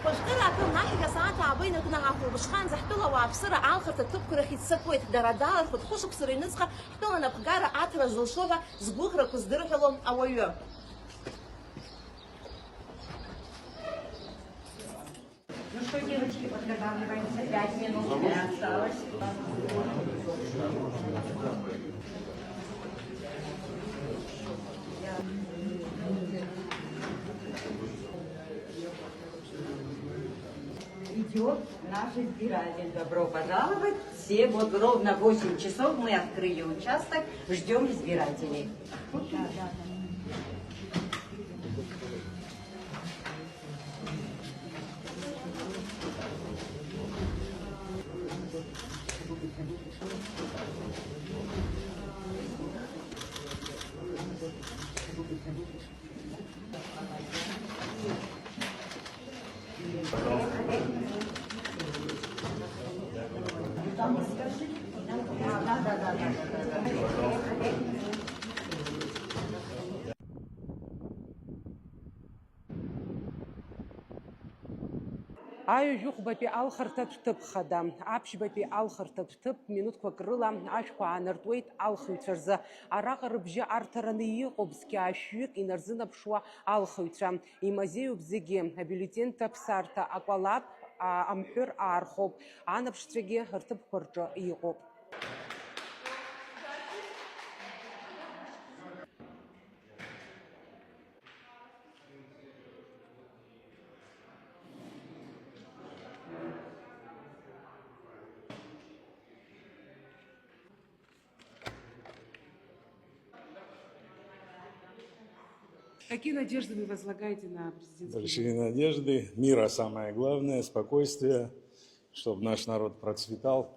Пошкиракым нахига саата абайна кунагаху бушхан захтула вапсыра алхырта тупкыра хитсакует дарадалар хутхушук сырынысха хтула напгара атра зылшова сгухра куздырхелом авою. Ну что, девочки, подготавливаемся, 5 минут осталось. Идет наш избиратель. Добро пожаловать. Все вот ровно 8 часов мы открыли участок, ждем избирателей. Аҩажәыхәбатәи алхырҭатә ҭыԥхада, аԥшьбатәи алхырҭатә ҭыԥ минуҭқәак рыла ашәқәа аанартуеит алхыҩцәа рзы. Араҟа рыбжьы арҭараны иҟоуп зқьаашәҩык инарзынаԥшуа алхыҩцәа. Имазеиуп зегьы, абиулетен ҭаԥсарҭа, акәалаԥ, амҳәыр аархоуп. Анаԥшцәагьы рҭыԥқәа рҿы иҟоуп. Какие надежды вы возлагаете на президентские? Большие надежды, мира самое главное, спокойствие, чтобы наш народ процветал.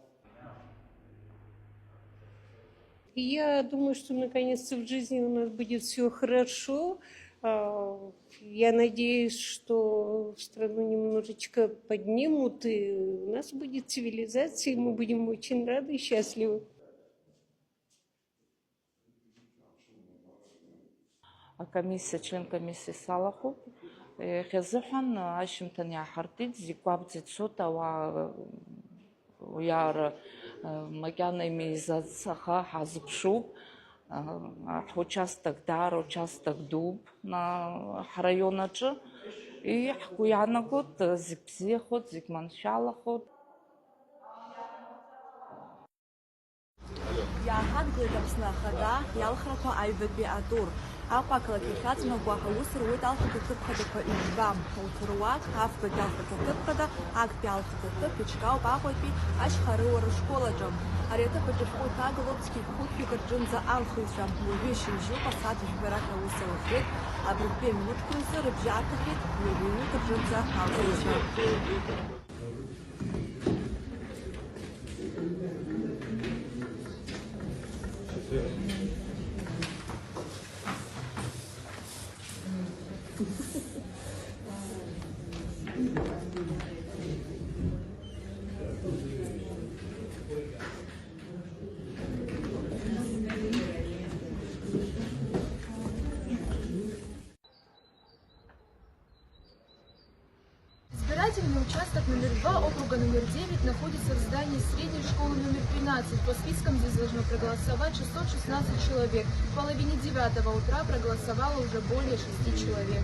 Я думаю, что наконец-то в жизни у нас будет все хорошо. Я надеюсь, что страну немножечко поднимут, и у нас будет цивилизация, и мы будем очень рады и счастливы. член комиссии Салахов. Хезухан Ашимтан Яхартит, Зиквабцит Сута, Уяр Макяна Мизаха Хазбшуб, участок Дар, участок Дуб на районаче, и Хкуянагот, Зикпсихот, Зикманшалахот. Яхан гледамсна хада, ялхраква айбетби атур. Апакла кихатна гуахауср уит алхата тыпхада ибам. Утруак, хафка ялхата тыпхада, акпи алхата тыпичкау бахойпи, ашхаруара школаджам. Арета паджифку тагалопски хутки каджунза алхуисрам. Вишин жупа садиш барака усалхит, а брупе минут круза рыбжатахит, вивину каджунза алхуисрам. Избирательный участок номер 2 округа номер 9 находится в здании средней школы номер 13. По спискам здесь должно проголосовать 616 человек. В половине 9 утра проголосовало уже более 6 человек.